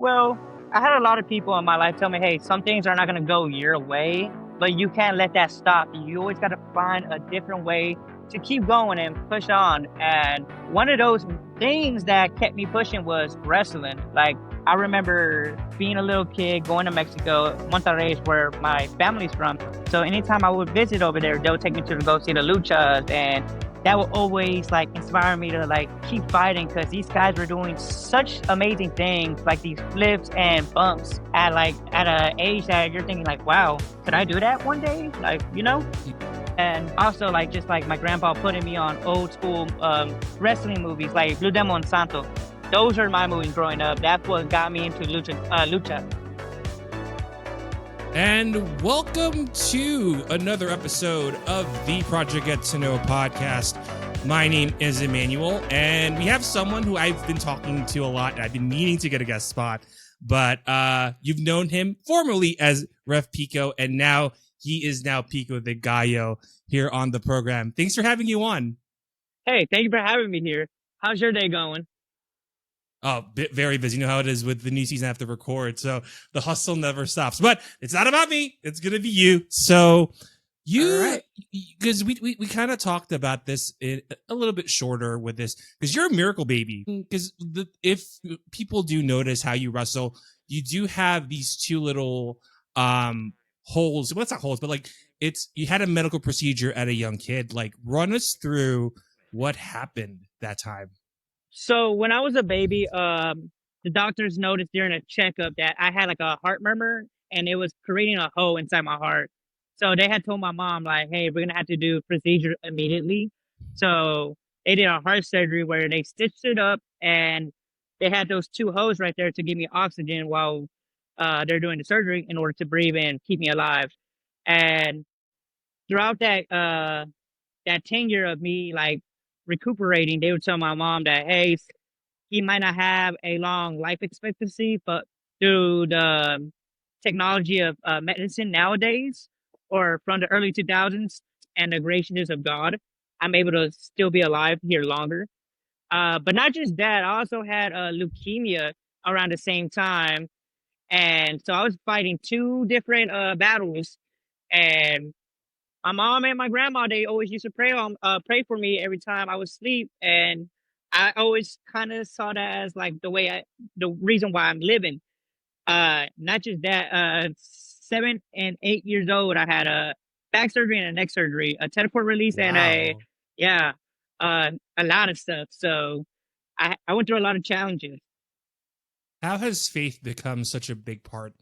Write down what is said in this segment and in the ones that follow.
Well, I had a lot of people in my life tell me, hey, some things are not going to go your way, but you can't let that stop you. You always got to find a different way to keep going and push on. And one of those things that kept me pushing was wrestling. Like, I remember being a little kid going to Mexico, Monterrey is where my family's from. So anytime I would visit over there, they would take me to go see the luchas, and that will always like inspire me to like keep fighting, because these guys were doing such amazing things, like these flips and bumps at an age that you're thinking like, wow, could I do that one day? And also like just like my grandpa putting me on old school wrestling movies like Blue Demon Santo. Those are my movies growing up. That's what got me into lucha. And welcome to another episode of the Project Get to Know podcast. My name is Emmanuel, and we have someone who I've been talking to a lot, and I've been meaning to get a guest spot, but you've known him formerly as Ref Pico, and now he is now Pico The Guyo here on the program. Thanks for having you on. Hey, thank you for having me here. How's your day going? Oh, very busy. You know how it is with the new season I have to record, so the hustle never stops. But it's not about me. It's going to be you. So because we kind of talked about this a little bit shorter with this, because you're a miracle baby. Because if people do notice how you wrestle, you do have these two little holes. Well, it's not holes, but like you had a medical procedure at a young kid. Like, run us through what happened that time. So when I was a baby, the doctors noticed during a checkup that I had like a heart murmur, and it was creating a hole inside my heart. So they had told my mom like, "Hey, we're gonna have to do a procedure immediately." So they did a heart surgery where they stitched it up, and they had those two holes right there to give me oxygen while they're doing the surgery in order to breathe and keep me alive. And throughout that tenure of me like recuperating, they would tell my mom that, hey, he might not have a long life expectancy, but through the technology of medicine nowadays, or from the early 2000s, and the graciousness of God, I'm able to still be alive here longer. But not just that, I also had leukemia around the same time. And so I was fighting two different battles. And my mom and my grandma, they always used to pray for me every time I would sleep, and I always kind of saw that as like the reason why I'm living. Not just that. 7 and 8 years old, I had a back surgery and a neck surgery, a teleport release, and Wow. yeah, a lot of stuff. So I went through a lot of challenges. How has faith become such a big part?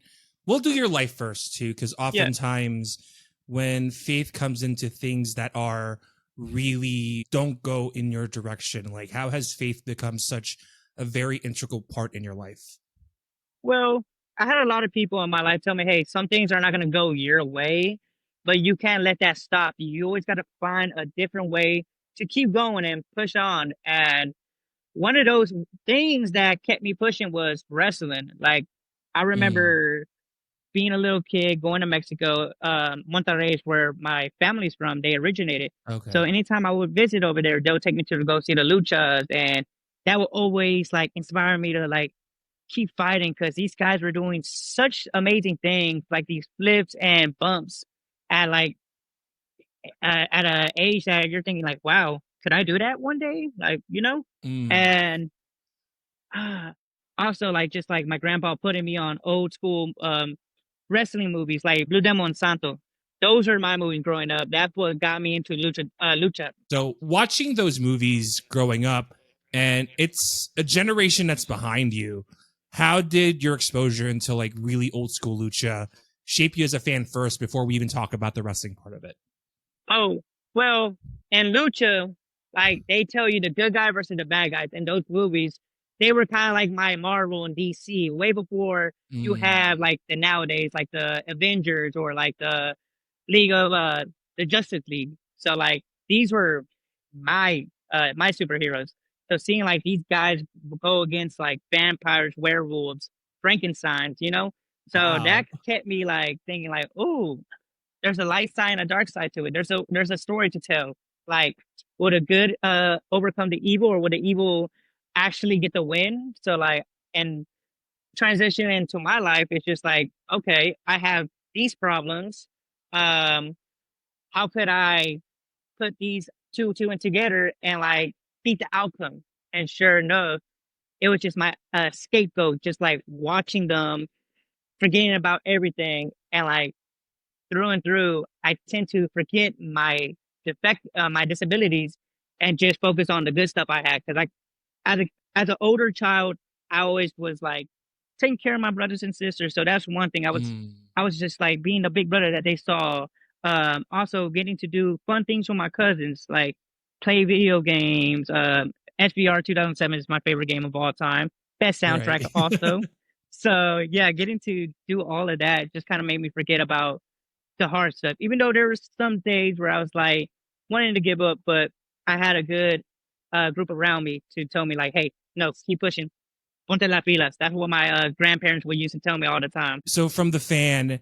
We'll do your life first, too, because Yeah. oftentimes when faith comes into things that are really don't go in your direction, like how has faith become such a very integral part in your life? Well, I had a lot of people in my life tell me, hey, some things are not going to go your way, but you can't let that stop you. You always got to find a different way to keep going and push on. And one of those things that kept me pushing was wrestling. Like, I remember being a little kid going to Mexico, Monterrey is where my family's from. They originated. So Okay. anytime I would visit over there, they would take me to go see the luchas, and that would always like inspire me to like keep fighting, because these guys were doing such amazing things, like these flips and bumps at at an age that you're thinking like, wow, could I do that one day? Mm. And also like just like my grandpa putting me on old school wrestling movies like Blue Demon Santo. Those are my movies growing up. That's what got me into lucha. So watching those movies growing up, and it's a generation that's behind you, how did your exposure into like really old school lucha shape you as a fan first before we even talk about the wrestling part of it? Oh, well, in lucha, like they tell you the good guy versus the bad guys in those movies, they were kind of like my Marvel and DC way before you have like the nowadays, like the Avengers or like the League of the Justice League. So like these were my superheroes. So seeing like these guys go against like vampires, werewolves, Frankensteins. So that Wow. kept me like thinking like, oh, there's a light side and a dark side to it. There's a story to tell. Like, will the good overcome the evil, or will the evil actually get the win? So like, and transition into my life, it's just like, okay, I have these problems. Um, how could I put these two and together and like beat the outcome? And sure enough, it was just my scapegoat, just like watching them, forgetting about everything, and like through and through, I tend to forget my disabilities, and just focus on the good stuff I had. Because like as a as an older child, I always was like taking care of my brothers and sisters. So that's one thing. Mm, I was just like being the big brother that they saw. Also getting to do fun things with my cousins, like play video games. SBR 2007 is my favorite game of all time. Best soundtrack right. also. So yeah, getting to do all of that just kind of made me forget about the hard stuff. Even though there was some days where I was like wanting to give up, but I had a good group around me to tell me like, "Hey, no, keep pushing. Ponte las pilas." That's what my grandparents would used to tell me all the time. So from the fan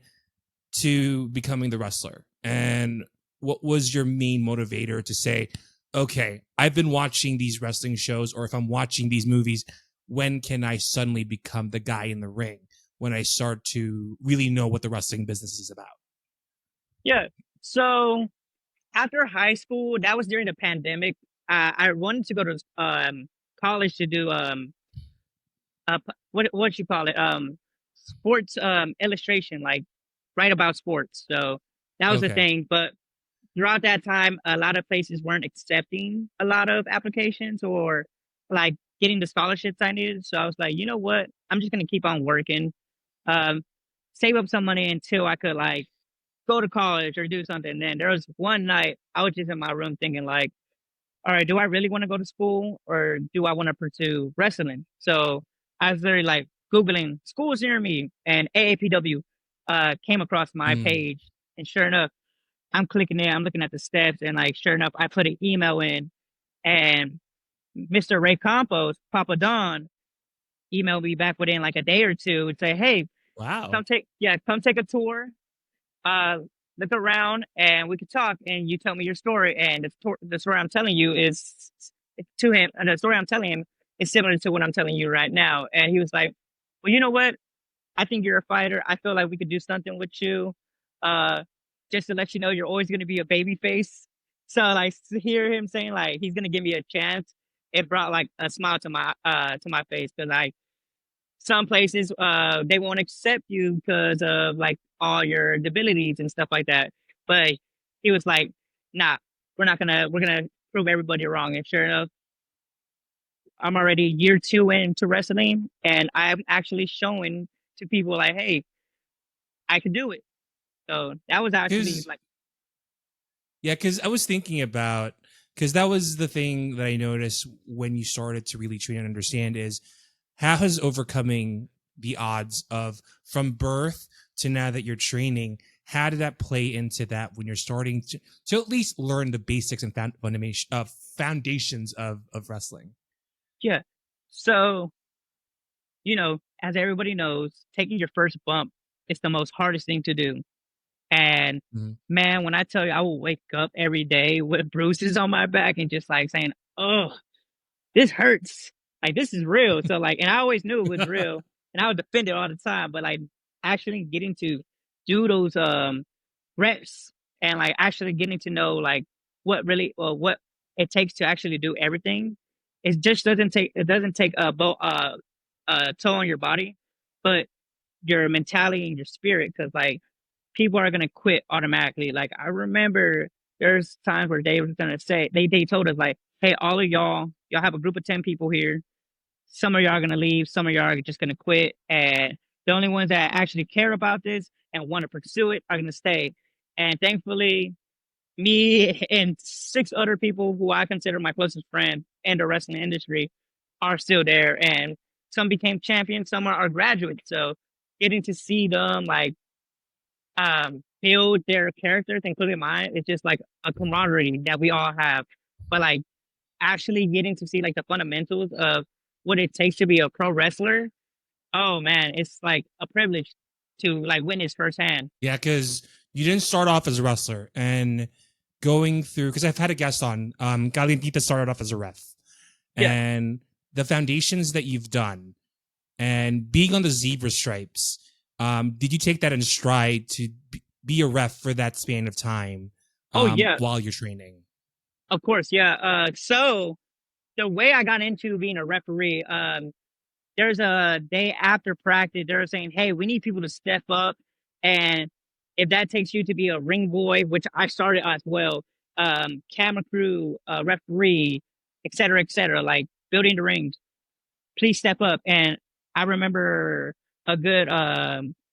to becoming the wrestler, and what was your main motivator to say, okay, I've been watching these wrestling shows, or if I'm watching these movies, when can I suddenly become the guy in the ring? When I start to really know what the wrestling business is about. Yeah. So after high school, that was during the pandemic. I wanted to go to college to do what you call it sports illustration, like write about sports. So that was the Okay. thing. But throughout that time, a lot of places weren't accepting a lot of applications or like getting the scholarships I needed. So I was like, you know what? I'm just gonna keep on working, um, save up some money until I could like go to college or do something. And then there was one night I was just in my room thinking like, all right, do I really want to go to school or do I want to pursue wrestling? So I was literally like Googling schools near me, and AAPW came across my Mm. page. And sure enough, I'm clicking in, I'm looking at the steps, and like sure enough, I put an email in, and Mr. Ray Campos, Papa Don, emailed me back within like a day or two and say, "Hey, Wow. come take a tour, uh, look around, and we could talk, and you tell me your story." And the story I'm telling you is to him, and the story I'm telling him is similar to what I'm telling you right now. And he was like, "Well, you know what? I think you're a fighter. I feel like we could do something with you. Uh, just to let you know, you're always going to be a baby face." So like to hear him saying like he's going to give me a chance, it brought like a smile to my face, because like some places they won't accept you because of like all your abilities and stuff like that. But he was like, "Nah, we're gonna prove everybody wrong." And sure enough, I'm already year two into wrestling, and I'm actually showing to people like, "Hey, I can do it." So that was actually Because like, yeah, because I was thinking about, because that was the thing that I noticed when you started to really train and understand is how has overcoming the odds of from birth to now that you're training, how did that play into that when you're starting to at least learn the basics and foundations of wrestling? yeah. So, as everybody knows, taking your first bump is the most hardest thing to do. And Mhm. man, when I tell you I will wake up every day with bruises on my back and just like saying, "Oh, this hurts. Like this is real." So like, and I always knew it was real, and I would defend it all the time. But like, actually getting to do those reps, and like actually getting to know like what it takes to actually do everything, it doesn't take a toll on your body, but your mentality and your spirit. Because like people are gonna quit automatically. Like I remember there's times where they was gonna say they told us like, "Hey, all of y'all have a group of 10 people here. Some of y'all are gonna leave, some of y'all are just gonna quit, and the only ones that actually care about this and want to pursue it are gonna stay." And thankfully, me and six other people who I consider my closest friend in the wrestling industry are still there, and some became champions, some are graduates. So getting to see them like build their characters, including mine, it's just like a camaraderie that we all have. But like actually getting to see like the fundamentals of what it takes to be a pro wrestler, oh man, it's like a privilege to like witness firsthand. Yeah, because you didn't start off as a wrestler and going through, because I've had a guest on, Calientita started off as a ref, Yeah. and the foundations that you've done and being on the zebra stripes. Did you take that in stride to be a ref for that span of time Oh yeah, while you're training? of course, yeah. So the way I got into being a referee, there's a day after practice, they're saying, "Hey, we need people to step up, and if that takes you to be a ring boy, which I started as well, camera crew, referee, et cetera, like building the rings, please step up." And I remember a good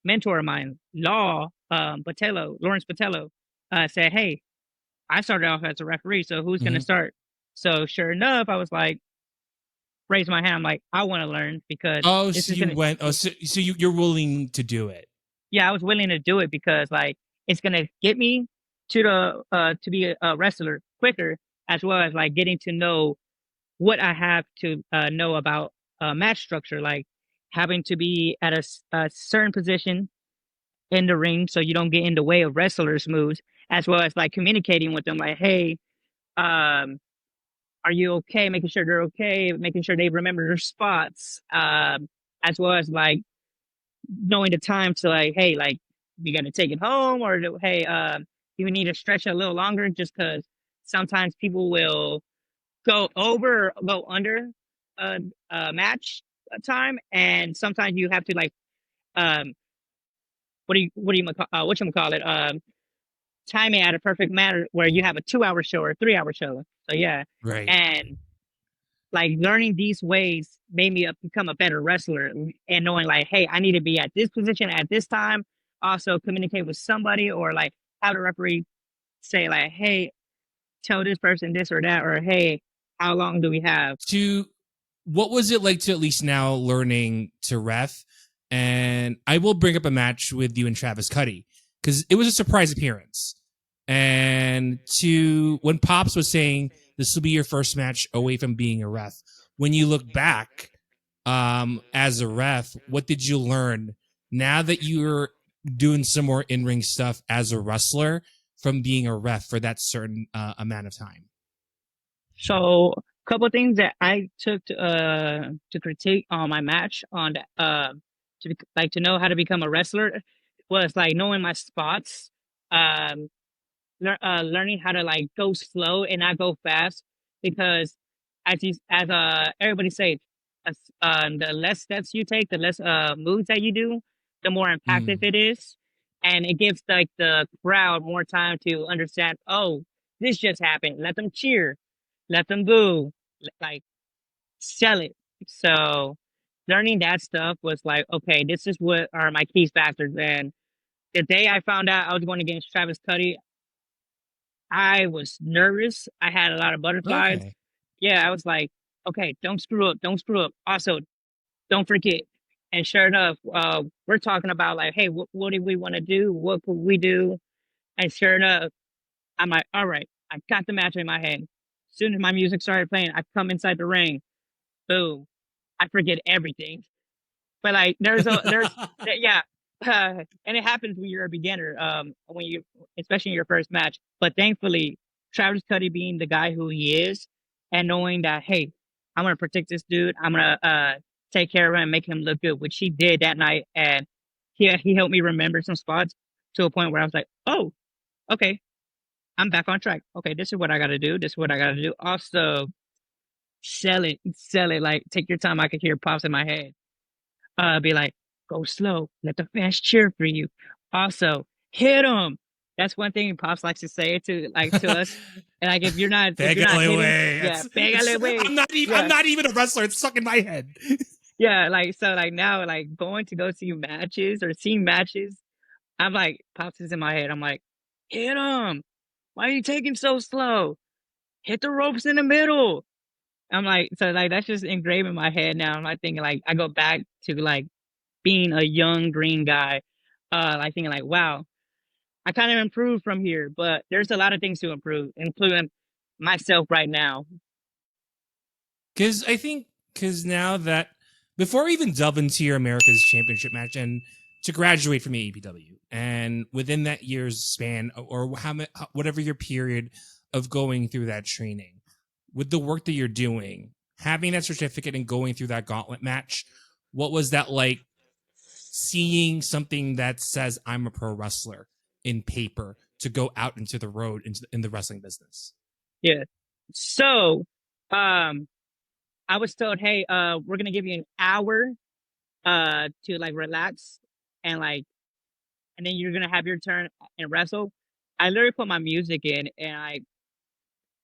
mentor of mine, Lawrence Patello, said, "Hey, I started off as a referee, so who's going to Mm-hmm. start?" So sure enough, I was like, raise my hand. I'm like, I want to learn because Oh, this so is you gonna. went. Oh, so you're willing to do it. Yeah, I was willing to do it because like it's gonna get me to the to be a wrestler quicker, as well as like getting to know what I have to know about match structure, like having to be at a certain position in the ring so you don't get in the way of wrestlers' moves, as well as like communicating with them, like, hey, um, are you okay? Making sure they're okay, making sure they remember their spots, as well as like knowing the time to like, hey, like we got to take it home, or hey, you need to stretch it a little longer, just because sometimes people will go over or go under a, a match time, and sometimes you have to like, um, what you call it, time it at a perfect manner where you have a 2 hour show or a 3 hour show. So yeah, Right. and like learning these ways made me become a better wrestler, and knowing like, hey, I need to be at this position at this time. Also communicate with somebody, or like have the referee say like, hey, tell this person this or that, or hey, how long do we have? To what was it like to at least now learning to ref? And I will bring up a match with you and Travis Cuddy because it was a surprise appearance. And to when Pops was saying this will be your first match away from being a ref, when you look back as a ref, what did you learn now that you're doing some more in ring stuff as a wrestler from being a ref for that certain amount of time? So a couple of things that I took to critique on my match on like to know how to become a wrestler was like knowing my spots, um, learning how to like go slow and not go fast, because as everybody say, the less steps you take, the less moves that you do, the more impactful Mm. it is, and it gives like the crowd more time to understand. Oh, this just happened. Let them cheer, let them boo, like sell it. So learning that stuff was like, okay, this is what are my key factors. And the day I found out I was going against Travis Cuddy, I was nervous. I had a lot of butterflies. Okay. Yeah, I was like, okay, don't screw up, don't screw up. Also, don't forget. And sure enough, we're talking about like, hey, what do we want to do? What could we do? And sure enough, I'm like, all right, I got the match in my head. As soon as my music started playing, I come inside the ring. Boom, I forget everything. But like, yeah, and it happens when you're a beginner, when you, especially in your first match. But thankfully, Travis Cuddy being the guy who he is, and knowing that, hey, I'm gonna protect this dude, I'm gonna take care of him and make him look good, which he did that night, and he helped me remember some spots to a point where I was like, oh, okay, I'm back on track. Okay, this is what I gotta do. This is what I gotta do. Also, sell it. Like, take your time. I could hear pops in my head. Be like, go slow, let the fans cheer for you. Also, hit them. That's one thing Pops likes to say to us. And like, if you're not Pégale hitting, away. yeah, It's pégale way. I'm Yeah, not even a wrestler. It's stuck in my head. yeah. Like so, like now, like going to go see matches or seeing matches, I'm like, Pops is in my head. I'm like, hit them. Why are you taking so slow? Hit the ropes in the middle. I'm like, so like that's just engraved in my head now. I'm like thinking like I go back to like being a young green guy, like thinking like, wow, I kind of improved from here, but there's a lot of things to improve, including myself right now. Because I think because now that before we even delve into your America's Championship match and to graduate from AAPW, and within that year's span or whatever your period of going through that training, with the work that you're doing, having that certificate and going through that gauntlet match, what was that like seeing something that says I'm a pro wrestler in paper to go out into the road in the wrestling business? Yeah. So, um, I was told, hey, we're gonna give you an hour, to like relax and like, and then you're gonna have your turn and wrestle. I literally put my music in, and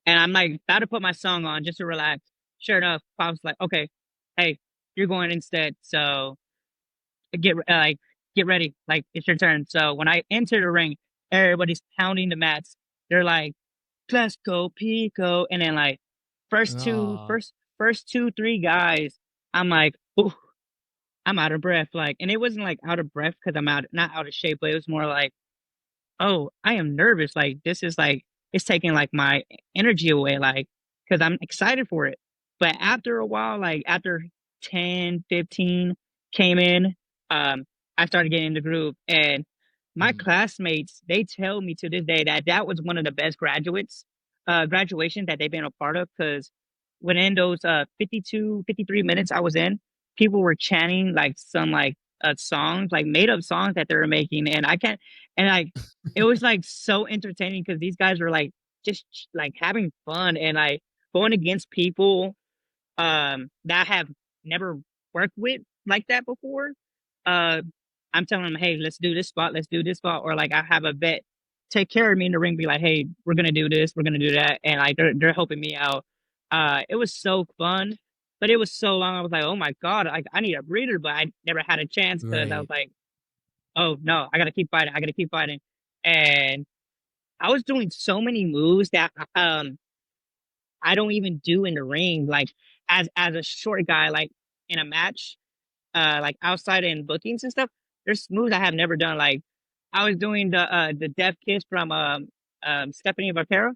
I'm like about to put my song on just to relax. Sure enough, Pop's like, okay, hey, you're going instead. So like get ready, like it's your turn. So when I enter the ring, everybody's pounding the mats. They're like, let's go Pico, and then like first two, Oh, first two, three guys, I'm like, ooh, I'm out of breath. Like, and it wasn't like out of breath because I'm not out of shape, but it was more like, oh, I am nervous. Like this is like it's taking like my energy away, like because I'm excited for it. But after a while, like after 10, 15 came in, um, I started getting in the groove. And my mm. classmates, they tell me to this day that that was one of the best graduations that they've been a part of. Because within those 52, 53 minutes I was in, people were chanting like some like songs, like made up songs that they were making. And I can't, and like, it was like so entertaining because these guys were like just like having fun and like going against people that I have never worked with like that before. Uh I'm telling them, hey, let's do this spot, let's do this spot, or like I have a vet take care of me in the ring, be like, hey, we're gonna do this, we're gonna do that, and like they're helping me out. It was so fun, but it was so long. I was like, oh my god, I need a breather, but I never had a chance because I was Right. like, oh no, I gotta keep fighting, I gotta keep fighting. And I was doing so many moves that I don't even do in the ring. Like as a short guy, like in a match, like outside in bookings and stuff, there's moves I have never done. Like I was doing the death kiss from Stephanie Vaquero.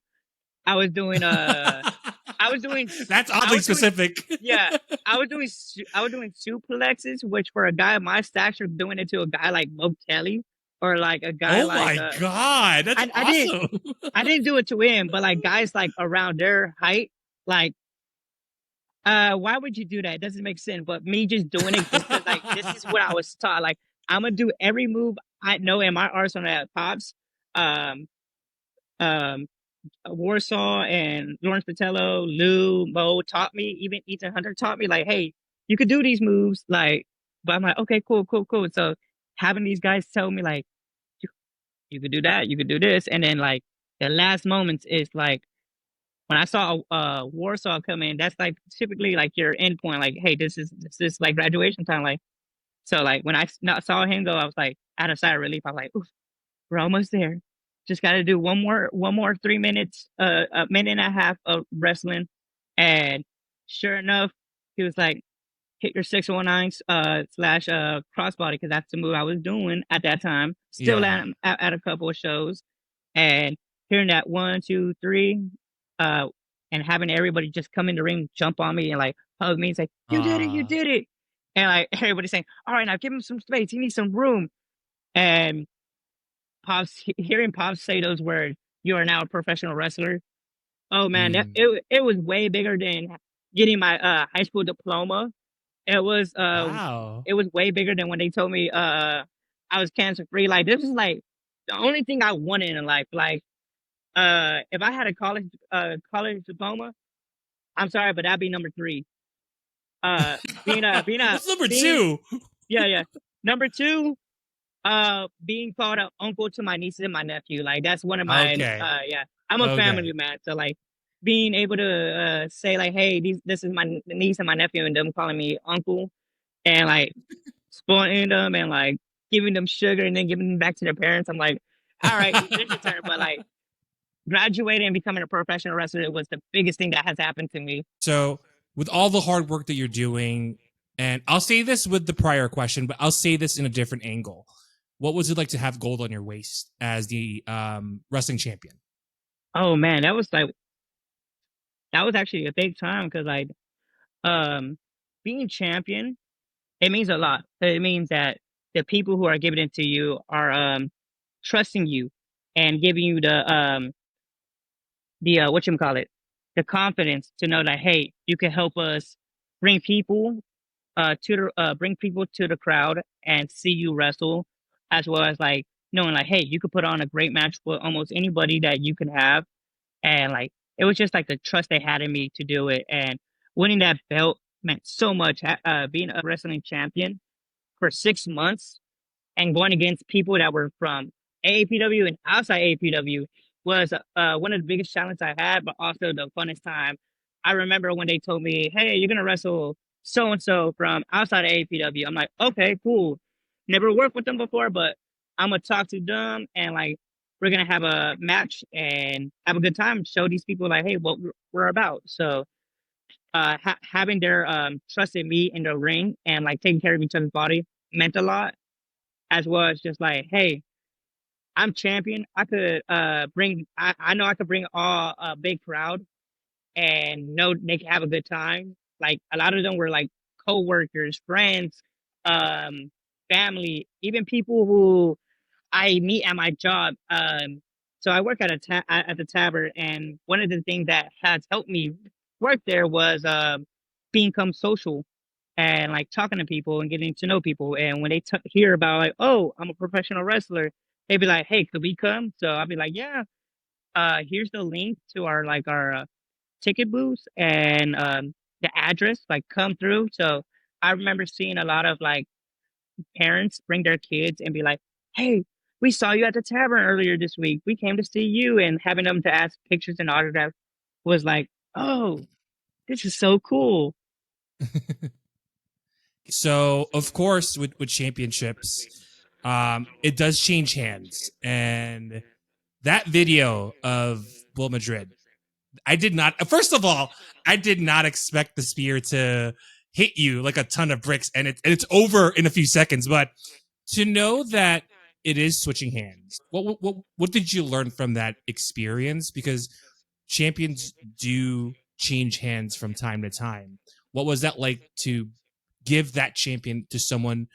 I was doing I was doing That's I oddly was doing specific. yeah, I was doing suplexes, which for a guy of my stature, doing it to a guy like Mo Kelly or like a guy Oh like my god, that's I didn't awesome. I didn't do it to him, but like guys like around their height, like why would you do that? It doesn't make sense. But me just doing it just because like this is what I was taught. Like I'm gonna do every move I know in my arsenal at Pops. Um um Warsaw and Lawrence Patello, Lou, Mo taught me, even Ethan Hunter taught me like, hey, you could do these moves, like, but I'm like, okay, cool, cool, cool. So having these guys tell me like you could do that, you could do this, and then like the last moments is like when I saw Warsaw come in, that's like typically like your end point, like, hey, this is like graduation time, like so like when saw him go, I was like out of sigh of relief. I was like, oof, we're almost there. Just got to do one more 3 minutes, a minute and a half of wrestling, and sure enough, he was like, hit your 619 slash crossbody because that's the move I was doing at that time. Still Yeah. at a couple of shows, and hearing that one, two, three, uh, and having everybody just come in the ring, jump on me, and like hug me and say, "You did it, you Uh, did it," and like everybody saying, "All right, now give him some space. He needs some room." And hearing Pops say those words, "You are now a professional wrestler." Oh man, mm, it was way bigger than getting my high school diploma. It was wow. it was way bigger than when they told me I was cancer free. Like this is like the only thing I wanted in life. Like if I had a college diploma, I'm sorry, but that'd be number three. Uh being a What's number being two? yeah, yeah. Number two, being called an uncle to my nieces and my nephew. Like that's one of my Okay. yeah. I'm a family Okay. man. So like being able to say like, hey, this is my niece and my nephew, and them calling me uncle, and like spoiling them and like giving them sugar and then giving them back to their parents. I'm like, all right, it's your turn. But like graduating and becoming a professional wrestler was the biggest thing that has happened to me. So, with all the hard work that you're doing, and I'll say this with the prior question, but I'll say this in a different angle. What was it like to have gold on your waist as the wrestling champion? Oh man, that was actually a big time because like um being champion, it means a lot. It means that the people who are giving it to you are trusting you and giving you the what you call it, the confidence to know that hey, you can help us bring people. bring people to the crowd and see you wrestle, as well as like knowing like, hey, you could put on a great match with almost anybody that you can have, and like it was just like the trust they had in me to do it, and winning that belt meant so much. Being a wrestling champion for 6 months and going against people that were from AAPW and outside AAPW was one of the biggest challenges I had, but also the funnest time. I remember when they told me, "Hey, you're gonna wrestle so and so from outside of AAPW." I'm like, "Okay, cool. Never worked with them before, but I'm gonna talk to them and like we're gonna have a match and have a good time. Show these people like, hey, what we're about." So having their trust in me in the ring and like taking care of each other's body meant a lot, as well as just like, hey, I'm champion. I could I know I could bring all a big crowd and know they can have a good time. Like a lot of them were like co-workers, friends, um, family, even people who I meet at my job. So I work at at the tavern, and one of the things that has helped me work there was become social and like talking to people and getting to know people. And when they hear about like, oh, I'm a professional wrestler, they'd be like, hey, could we come? So I'll be like, yeah. Here's the link to our ticket booth and the address. Like, come through. So I remember seeing a lot of like parents bring their kids and be like, "Hey, we saw you at the tavern earlier this week. We came to see you," and having them to ask pictures and autographs was like, "Oh, this is so cool." So of course, with championships, it does change hands, and that video of Bull Madrid, I did not. First of all, I did not expect the spear to hit you like a ton of bricks, and it's over in a few seconds. But to know that it is switching hands, what did you learn from that experience? Because champions do change hands from time to time. What was that like to give that champion to someone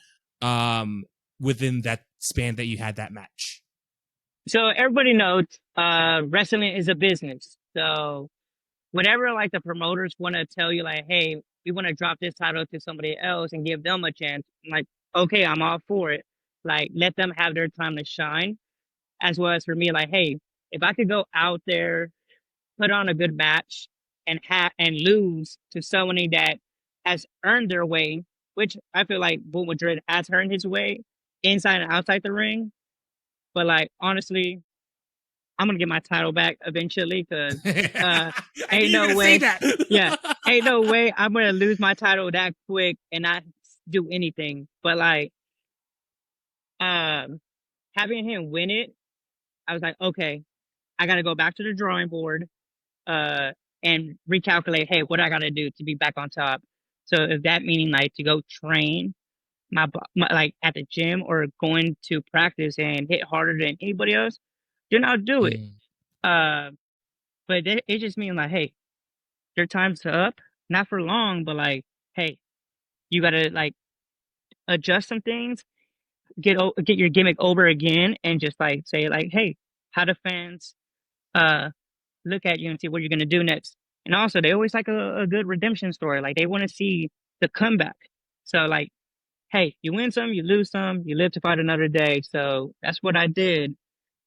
within that span that you had that match? So everybody knows wrestling is a business. So whenever like the promoters want to tell you like, "Hey, we want to drop this title to somebody else and give them a chance," I'm like, "Okay, I'm all for it. Like, let them have their time to shine." As well as for me, like, hey, if I could go out there, put on a good match, and lose to somebody that has earned their way, which I feel like Bull Madrid has earned his way inside and outside the ring. But like honestly, I'm gonna get my title back eventually because uh I knew ain't you were no gonna say way. that. Yeah, ain't no way I'm gonna lose my title that quick and not do anything. But like um having him win it, I was like, okay, I gotta go back to the drawing board uh, and recalculate, hey, what I got to do to be back on top. So if that meaning like to go train my like at the gym or going to practice and hit harder than anybody else, then I'll do it. Mm. Uh, but it just means like, hey, your time's up, not for long, but like, hey, you gotta like adjust some things, get your gimmick over again, and just like say like, hey, how the fans uh look at you and see what you're gonna do next. And also, they always like a good redemption story. Like they want to see the comeback. So like, hey, you win some, you lose some, you live to fight another day. So that's what I did,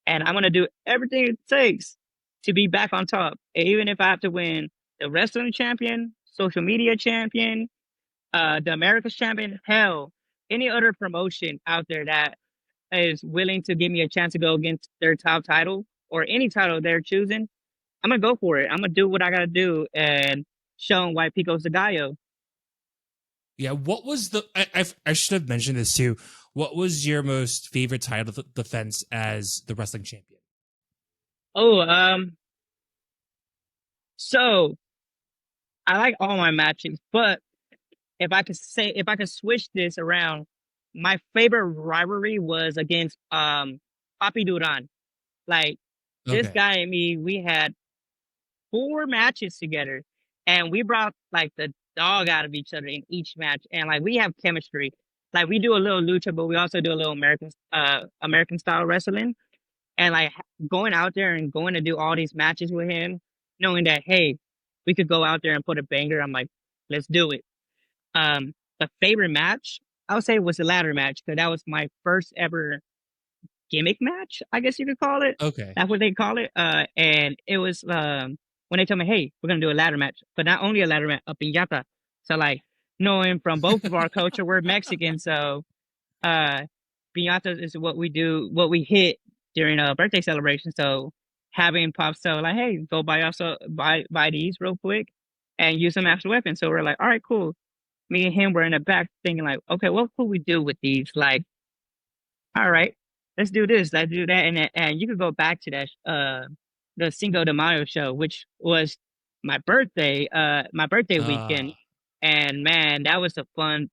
and I'm gonna do everything it takes to be back on top, even if I have to win the wrestling champion, social media champion, the America's champion. Hell, any other promotion out there that is willing to give me a chance to go against their top title or any title they're choosing, I'm gonna go for it. I'm gonna do what I gotta do and show them why Pico's the Guyo. Yeah, what was the? I should have mentioned this too. What was your most favorite title defense as the wrestling champion? Oh, so I like all my matches, but if I could switch this around, my favorite rivalry was against Papi Duran. Like this Okay. guy and me, we had 4 matches together, and we brought like the dog out of each other in each match, and like we have chemistry. Like we do a little lucha, but we also do a little American style wrestling, and like going out there and going to do all these matches with him, knowing that hey, we could go out there and put a banger. I'm like, let's do it. the favorite match, I would say it was the ladder match because that was my first ever gimmick match, I guess you could call it. Okay. That's what they call it. And it was when they told me, "Hey, we're gonna do a ladder match," but not only a ladder match, a piñata. So like knowing from both of our culture, we're Mexican, so uh, piñatas is what we do, what we hit during a birthday celebration. So having pop so like, "Hey, go buy also buy these real quick and use them as a weapon." So we're like, "All right, cool." Me and him were in the back thinking like, "Okay, what could we do with these?" Like, all right, let's do this, let's do that, and you could go back to that the Cinco de Mayo show, which was my birthday weekend, and man, that was a fun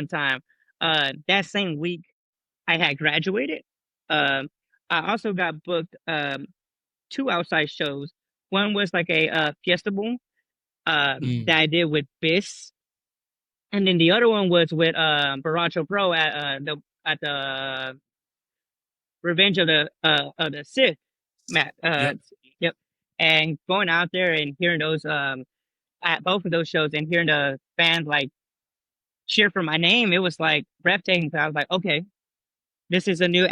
time. That same week I had graduated. Um, I also got booked two outside shows. One was like a fiesta boom that I did with Biss, and then the other one was with Baracho Pro at the Revenge of the Sith Matt. Yep. Yep. And going out there and hearing those at both of those shows and hearing the fans like cheer for my name, it was like breathtaking. So I was like, okay, this is a new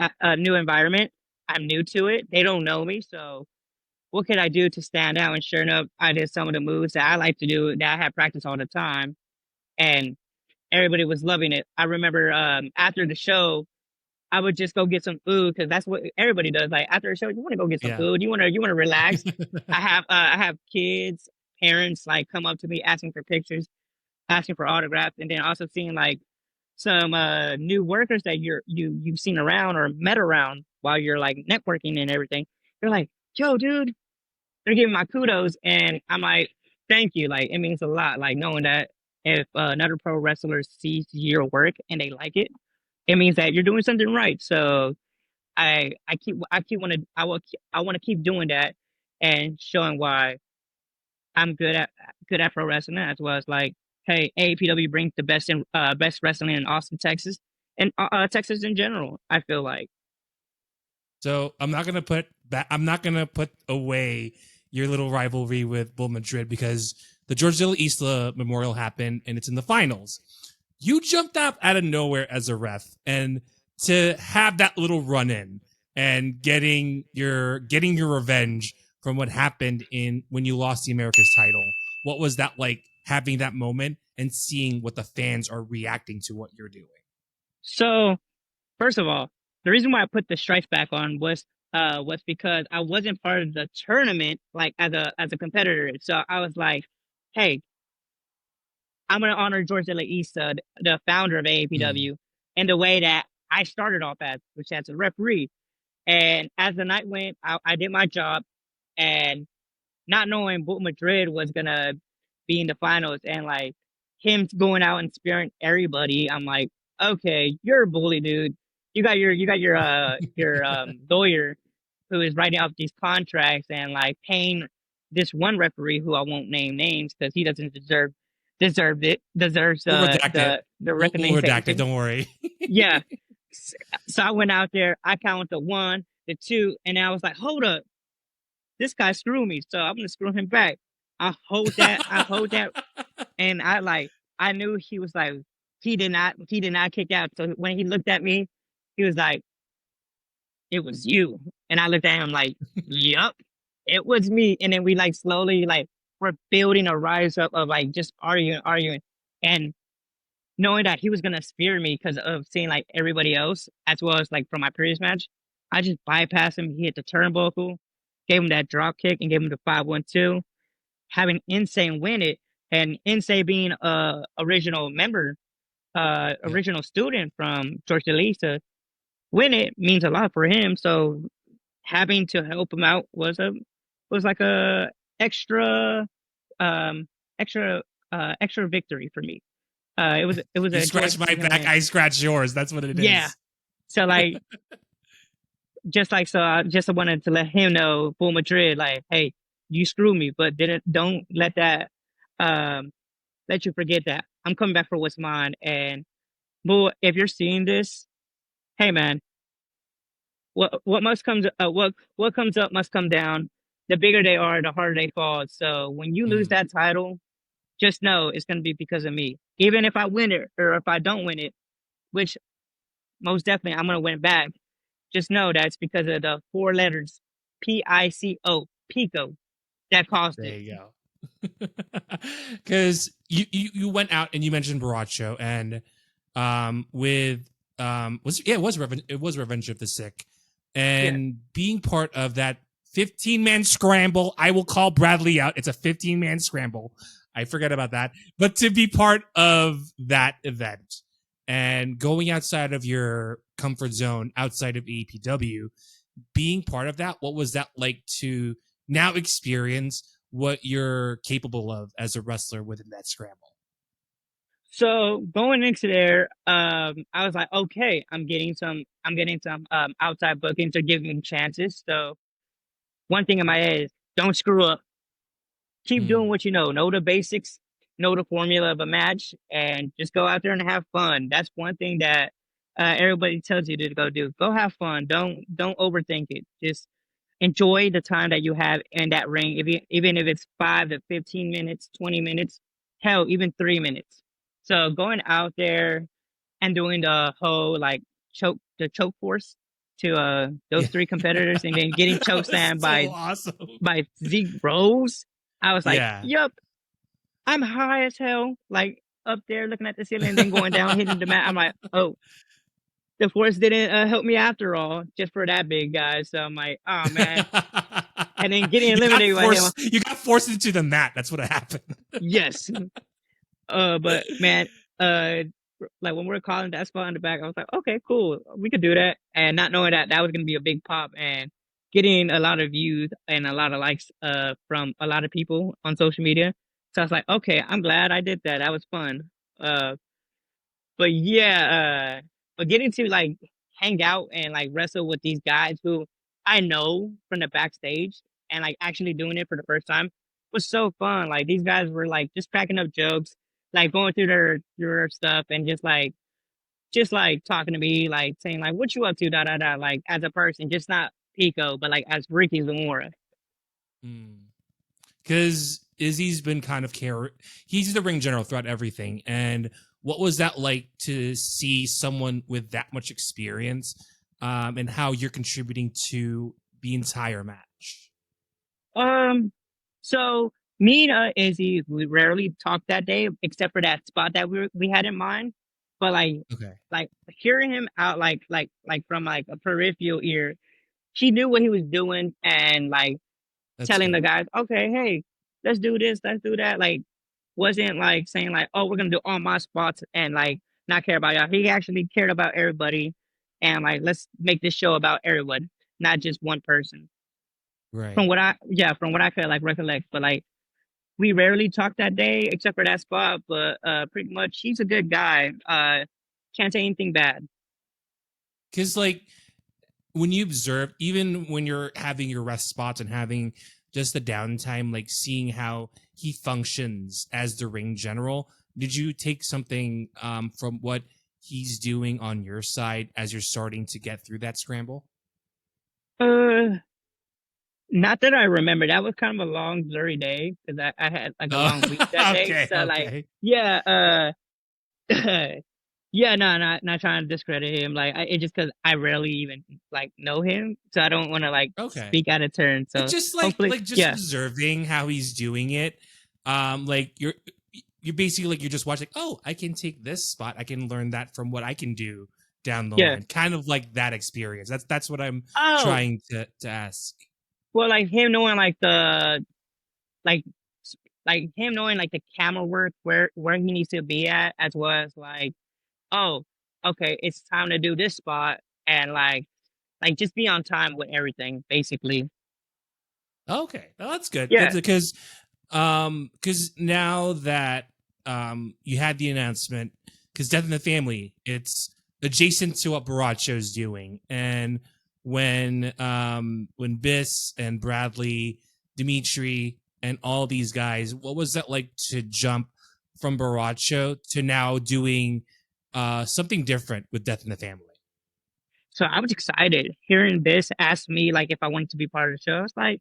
environment. I'm new to it. They don't know me, so what can I do to stand out? And sure enough, I did some of the moves that I like to do that I had practice all the time, and everybody was loving it. I remember after the show, I would just go get some food because that's what everybody does. Like after a show, you want to go get some Yeah. food. You want to relax. I have kids, parents like come up to me asking for pictures, asking for autographs, and then also seeing like some new workers that you've seen around or met around while you're like networking and everything. They're like, "Yo, dude," they're giving my kudos, and I'm like, "Thank you." Like it means a lot. Like knowing that if another pro wrestler sees your work and they like it, it means that you're doing something right. So I keep want to I want to keep doing that and showing why I'm good at pro wrestling as well as like, hey, AAPW brings the best wrestling in Austin, Texas, and Texas in general. I feel like. So I'm not gonna put away your little rivalry with Bull Madrid because the George de la Isla Memorial happened and it's in the finals. You jumped out of nowhere as a ref, and to have that little run in and getting your revenge from what happened in when you lost the America's title. What was that like having that moment and seeing what the fans are reacting to what you're doing? So first of all, the reason why I put the stripes back on was because I wasn't part of the tournament like as a competitor. So I was like, hey, I'm gonna honor George De La Isa, the founder of AAPW, in the way that I started off as, which as a referee. And as the night went, I did my job, and not knowing Boot Madrid was gonna be in the finals, and like him going out and spearing everybody, I'm like, okay, you're a bully, dude. You got your lawyer who is writing out these contracts and like paying this one referee who I won't name names because he doesn't deserves We'll redact it. the We'll redact it. recognition. Don't worry. Yeah. So I went out there, I counted the one, the two, and I was like, hold up, this guy screwed me, so I'm gonna screw him back. I hold that, and I knew he was like, he did not kick out. So when he looked at me, he was like, it was you. And I looked at him like, yup, it was me. And then we like slowly like we're building a rise up of like just arguing. And knowing that he was gonna spear me because of seeing like everybody else, as well as like from my previous match, I just bypassed him. He hit the turnbuckle, gave him that drop kick, and gave him the 5-1-2. Having Insane win it, and Insane being a original member, original student from George DeLisa, win it means a lot for him. So having to help him out was like a extra um extra extra victory for me. It was You a joy scratch to my see him back, win. I scratch yours. That's what it Yeah. is. So like so I just wanted to let him know, Bull Madrid, like, hey, you screwed me, but didn't don't let that um let you forget that I'm coming back for what's mine. And Bull, if you're seeing this, hey man, what comes up must come down. The bigger they are, the harder they fall. So when you lose Mm. that title, just know it's gonna be because of me. even if I win it or if I don't win it, which most definitely I'm gonna win it back. Just know that's because of the 4 letters PICO, Pico, that caused There it. you go. Because you went out and you mentioned Baracho and with it was Revenge of the Sick Yeah. and being part of that 15-man scramble. I will call Bradley out. It's a 15-man scramble. I forget about that, but to be part of that event and going outside of your comfort zone, outside of AEPW, being part of that, what was that like to now experience what you're capable of as a wrestler within that scramble? So going into there, I was like, okay, I'm getting some outside bookings or giving me chances. So one thing in my head is don't screw up. Keep doing Mm. what you know the basics, know the formula of a match, and just go out there and have fun. That's one thing that everybody tells you to go do. Go have fun. Don't overthink it. Just enjoy the time that you have in that ring. Even if it's 5 to 15 minutes, 20 minutes, hell, even 3 minutes. So going out there and doing the whole like the choke force to Yeah. those three competitors and then getting choke That was slammed so awesome. by Zeke Rose. I was like, Yeah. yup, I'm high as hell, like up there looking at the ceiling and then going down, hitting the mat. I'm like, oh, the force didn't help me after all, just for that big guy. So I'm like, oh man. And then getting eliminated by him, You got forced into the mat. That's what happened. yes. But man, uh, like when we are calling that spot in the back, I was like, okay, cool, we could do that, and not knowing that that was gonna be a big pop and getting a lot of views and a lot of likes from a lot of people on social media. So I was like, okay, I'm glad I did that. That was fun. Uh, but yeah, but getting to like hang out and like wrestle with these guys who I know from the backstage and like actually doing it for the first time was so fun. Like these guys were like just cracking up jokes, like going through their stuff and just like talking to me, like saying like what you up to, da da da, like as a person, just not Pico, but like as Ricky Zamora. Because Izzy's been kind of he's the ring general throughout everything. And what was that like to see someone with that much experience, and how you're contributing to the entire match? Um, so me and Izzy, we rarely talked that day, except for that spot that we had in mind. But Okay. like hearing him out, like from like a peripheral ear, he knew what he was doing, and like That's telling the good. guys, okay, hey, let's do this, let's do that. Like wasn't like saying like, oh, we're gonna do all my spots and like not care about y'all. He actually cared about everybody, and like let's make this show about everyone, not just one person. Right. From what I could like recollect, but like we rarely talked that day except for that spot, but pretty much he's a good guy. Can't say anything bad. Because, like, when you observe, even when you're having your rest spots and having just the downtime, like seeing how he functions as the ring general, did you take something from what he's doing on your side as you're starting to get through that scramble? Uh Not that I remember. That was kind of a long, blurry day because I had like a Oh, long week that day. okay, So like okay. yeah, yeah, no, not trying to discredit him. Like it just because I rarely even like know him, so I don't want to like Okay. speak out of turn. But So just hopefully, like just yeah, observing how he's doing it, like you're basically like you're just watching, oh, I can take this spot, I can learn that from what I can do down the yeah. line, kind of like that experience. That's what I'm Oh, trying to ask. well, like him knowing like like like him knowing like the camera work where he needs to be at, as well as like, oh, okay, it's time to do this spot, and like just be on time with everything, basically. Okay, well, that's good. Yeah, Because now that you had the announcement, because Death in the Family, it's adjacent to what Baracho's doing, and when Biss and Bradley, Dimitri, and all these guys, what was that like to jump from Baracho to now doing something different with Death in the Family? so I was excited hearing this ask me like if I wanted to be part of the show. I was like,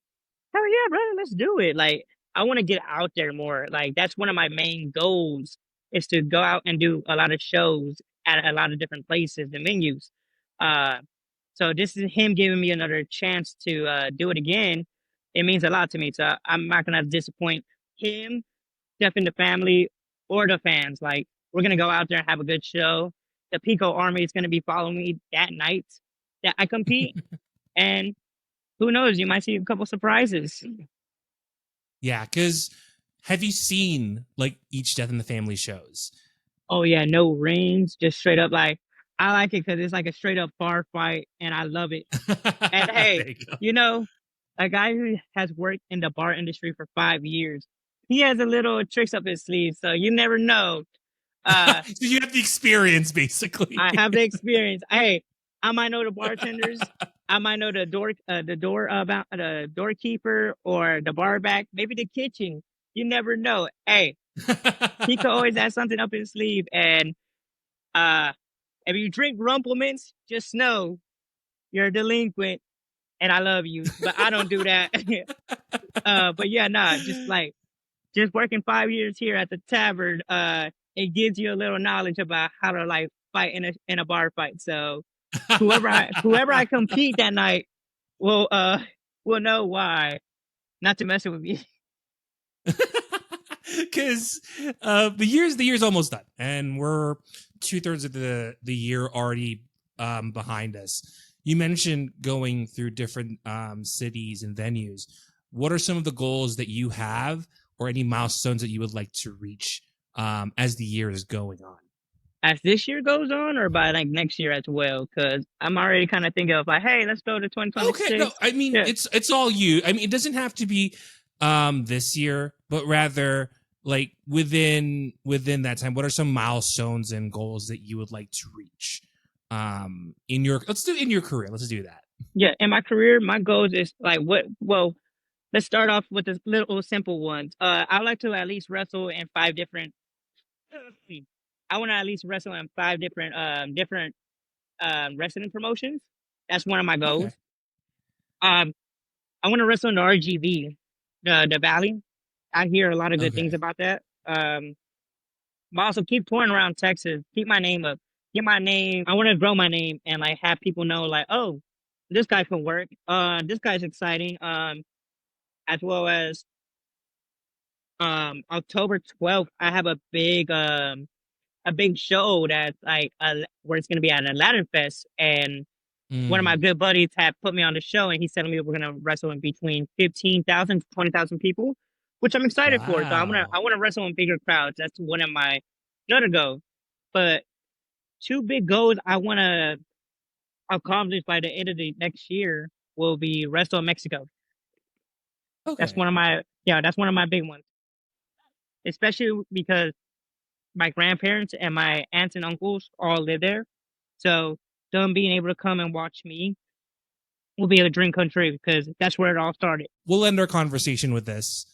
hell yeah, brother, let's do it. Like I want to get out there more. Like that's one of my main goals is to go out and do a lot of shows at a lot of different places and venues. Uh, so this is him giving me another chance to do it again. It means a lot to me. So I'm not gonna disappoint him, Jeff and the family, or the fans. Like we're gonna go out there and have a good show. The Pico Army is gonna be following me that night that I compete, and who knows, you might see a couple surprises. Yeah, because have you seen like each Death in the Family shows? Oh yeah, no rings, just straight up like I like it because it's like a straight up bar fight, and I love it. And hey, There you go. you know, a guy who has worked in the bar industry for 5 years, he has a little tricks up his sleeve, so you never know. So Uh, you have the experience, basically. I have the experience. Hey, I might know the bartenders. I might know the door about the doorkeeper or the bar back, maybe the kitchen. You never know. Hey, he could always have something up his sleeve, and uh, if you drink Rumplements, just know you're a delinquent, and I love you, but I don't do that. But yeah, nah, just working 5 years here at the tavern, it gives you a little knowledge about how to like fight in a bar fight. So whoever I compete that night will will know why not to mess with me. Because the year's almost done, and we're 2/3 of the year already behind us. You mentioned going through different cities and venues. What are some of the goals that you have, or any milestones that you would like to reach as the year is going on? As this year goes on, or by like next year as well, because I'm already kind of thinking of like, hey, let's go to Okay, no, 2026. I mean Yeah. it's all you. I mean, it doesn't have to be this year, but rather like within that time. What are some milestones and goals that you would like to reach in your let's do in your career. Let's do that. Yeah, in my career, my goals is like what? Well, let's start off with the little simple ones. I would like to at least wrestle in five different. I want to at least wrestle in five different wrestling promotions. That's one of my Okay. goals. Um, I want to wrestle in the RGV, the Valley. I hear a lot of good things Okay. about that. But also keep touring around Texas. Keep my name up. Get my name. I want to grow my name and like have people know like, oh, this guy can work. This guy's exciting. As well as October 12th, I have a big show that's like where it's gonna be at a Latin Fest, and one of my Mm. good buddies had put me on the show, and he's telling me we're gonna wrestle in between 15,000 to 20,000 people, which I'm excited for. So Wow. I wanna wrestle in bigger crowds. That's one of my another goals. But two big goals I wanna accomplish by the end of the next year will be wrestle in Mexico. That's Okay. one of my yeah, that's one of my big ones, especially because my grandparents and my aunts and uncles all live there. So them being able to come and watch me will be a dream come true because that's where it all started. We'll end our conversation with this,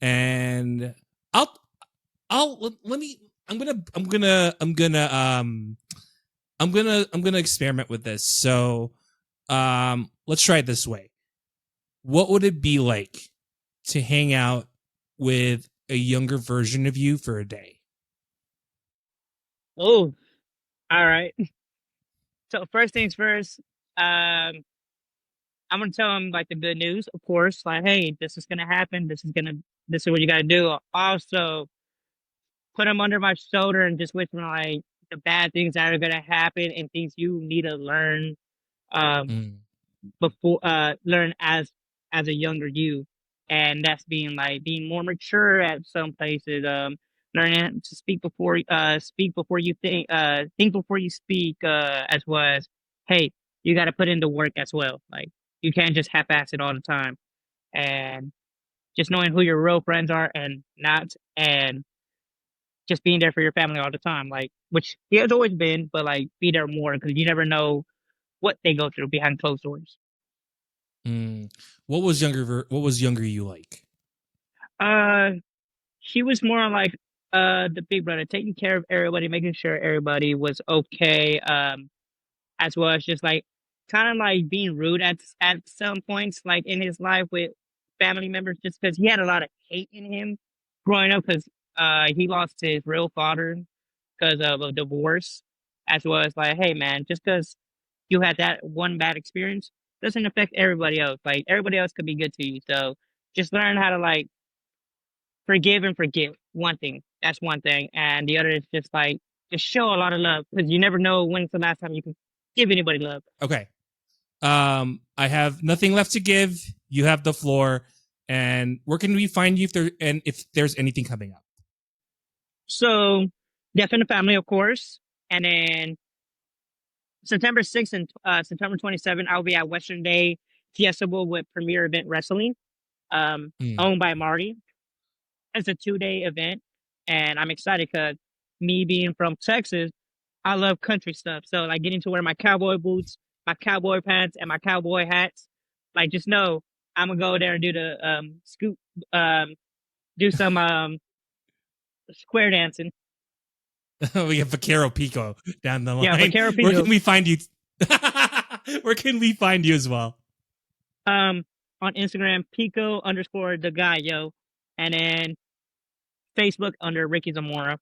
and I'll let me. I'm gonna experiment with this. So, let's try it this way. What would it be like to hang out with a younger version of you for a day? Oh, all right. So first things first, um, I'm gonna tell them like the good news, of course. Like, hey, this is gonna happen. This is what you gotta do. Also, put them under my shoulder and just whisper like the bad things that are gonna happen and things you need to learn. Um, Mm. before learn as a younger you, and that's being more mature at some places, learning to speak before you think before you speak, as well as hey, you got to put in the work as well. Like you can't just half-ass it all the time, and just knowing who your real friends are and not, and just being there for your family all the time, like which he has always been, but like be there more because you never know what they go through behind closed doors. Mm. What was younger you like? Uh, She was more like the big brother, taking care of everybody, making sure everybody was okay. As well as just like kind of like being rude at some points, like in his life with family members, just because he had a lot of hate in him growing up. Because He lost his real father because of a divorce, as well as like, hey man, just because you had that one bad experience doesn't affect everybody else. Like everybody else could be good to you. So just learn how to like forgive and forget. One thing. That's one thing. And the other is just like just show a lot of love because you never know when's the last time you can give anybody love. Okay. I have nothing left to give. You have the floor. And where can we find you if there's anything coming up? So Death in the Family, of course. And then September 6th and September 27th, I'll be at Western Day Fiesta Bowl with Premier Event Wrestling, owned by Marty. It's a 2-day event, and I'm excited because me being from Texas, I love country stuff. So like getting to wear my cowboy boots, my cowboy pants, and my cowboy hats. Like just know I'm gonna go there and do the scoop, do some square dancing. We have Vaquero Pico down the line. Yeah, Vaquero Pico. Where can we find you? Where can we find you as well? On Instagram, Pico _the Guyo, and then Facebook under Ricky Zamora,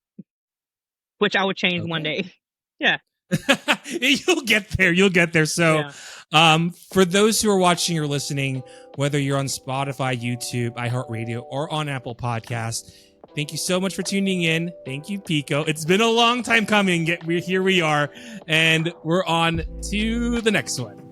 which I would change one day. Yeah. You'll get there. You'll get there. So, for those who are watching or listening, whether you're on Spotify, YouTube, iHeartRadio, or on Apple Podcasts, thank you so much for tuning in. Thank you, Pico. It's been a long time coming. Here we are, and we're on to the next one.